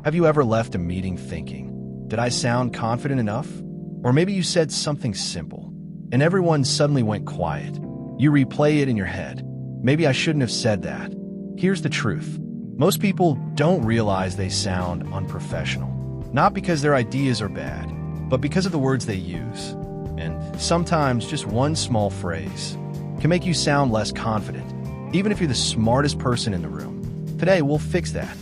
Have you ever left a meeting thinking, did I sound confident enough? Or maybe you said something simple, and everyone suddenly went quiet. You replay it in your head. Maybe I shouldn't have said that. Here's the truth. Most people don't realize they sound unprofessional. Not because their ideas are bad, but because of the words they use. And sometimes just one small phrase can make you sound less confident, even if you're the smartest person in the room. Today, we'll fix that.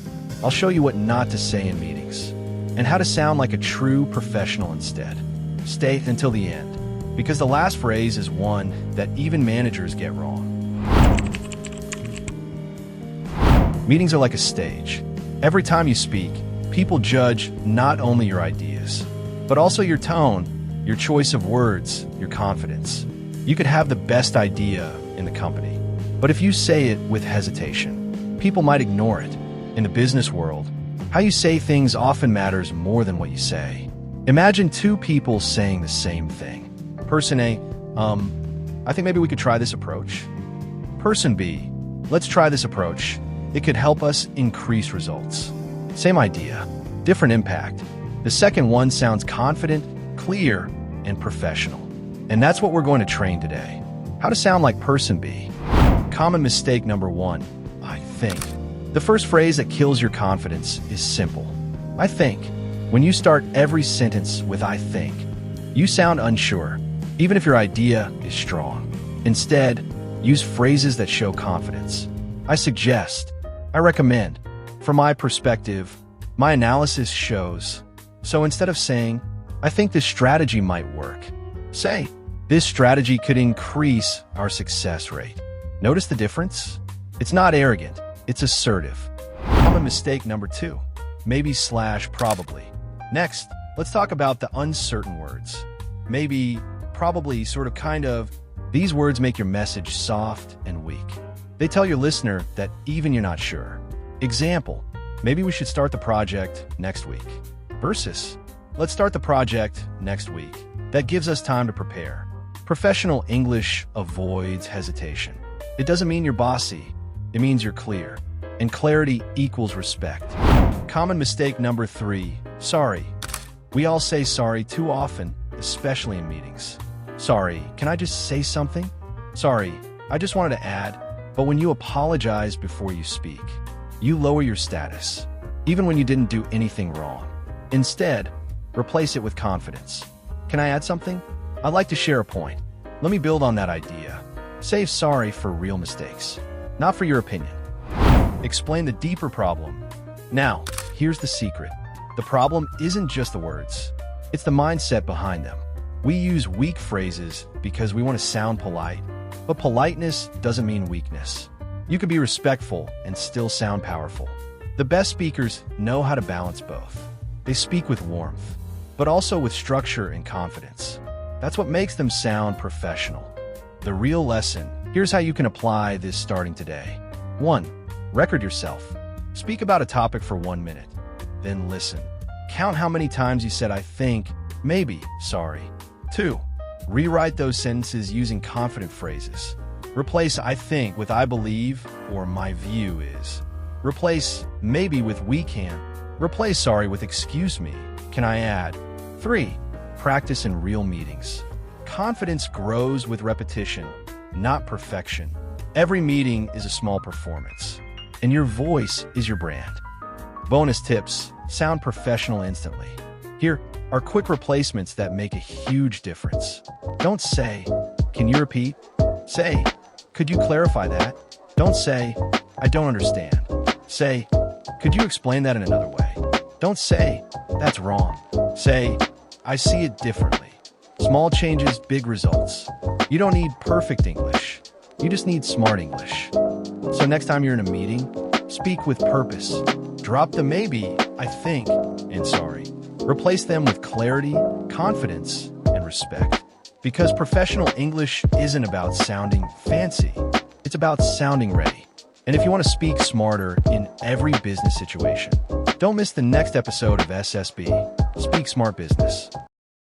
I'll show you what not to say in meetings, and how to sound like a true professional instead. Stay until the end, because the last phrase is one that even managers get wrong. Meetings are like a stage. Every time you speak, people judge not only your ideas, but also your tone, your choice of words, your confidence. You could have the best idea in the company, but if you say it with hesitation, people might ignore it. In the business world, how you say things often matters more than what you say. Imagine two people saying the same thing. Person A, I think maybe we could try this approach. Person B, let's try this approach. It could help us increase results. Same idea, different impact. The second one sounds confident, clear, and professional. And that's what we're going to train today. How to sound like person B. Common mistake number one, I think. The first phrase that kills your confidence is simple. I think. When you start every sentence with I think, you sound unsure, even if your idea is strong. Instead, use phrases that show confidence. I suggest. I recommend. From my perspective, my analysis shows. So instead of saying, I think this strategy might work, say, this strategy could increase our success rate. Notice the difference? It's not arrogant, it's assertive. Common mistake number two, maybe/probably. Next, let's talk about the uncertain words. Maybe, probably, sort of, kind of. These words make your message soft and weak. They tell your listener that even you're not sure. Example, maybe we should start the project next week. Versus, let's start the project next week. That gives us time to prepare. Professional English avoids hesitation. It doesn't mean you're bossy. It means you're clear. And clarity equals respect. Common mistake number three, sorry. We all say sorry too often, especially in meetings. Sorry, can I just say something? Sorry, I just wanted to add. But when you apologize before you speak, you lower your status, even when you didn't do anything wrong. Instead, replace it with confidence. Can I add something? I'd like to share a point. Let me build on that idea. Save sorry for real mistakes, not for your opinion. Explain the deeper problem. Now, here's the secret. The problem isn't just the words. It's the mindset behind them. We use weak phrases because we want to sound polite, but politeness doesn't mean weakness. You can be respectful and still sound powerful. The best speakers know how to balance both. They speak with warmth, but also with structure and confidence. That's what makes them sound professional. The real lesson, here's how you can apply this starting today. 1. Record yourself. Speak about a topic for 1 minute. Then listen. Count how many times you said I think, maybe, sorry. 2. Rewrite those sentences using confident phrases. Replace I think with I believe or my view is. Replace maybe with we can. Replace sorry with excuse me. Can I add? 3. Practice in real meetings. Confidence grows with repetition, not perfection. Every meeting is a small performance, and your voice is your brand. Bonus tips, sound professional instantly. Here are quick replacements that make a huge difference. Don't say, can you repeat? Say, could you clarify that? Don't say, I don't understand. Say, could you explain that in another way? Don't say, that's wrong. Say, I see it differently. Small changes, big results. You don't need perfect English. You just need smart English. So next time you're in a meeting, speak with purpose. Drop the maybe, I think, and sorry. Replace them with clarity, confidence, and respect. Because professional English isn't about sounding fancy. It's about sounding ready. And if you want to speak smarter in every business situation, don't miss the next episode of SSB, Speak Smart Business.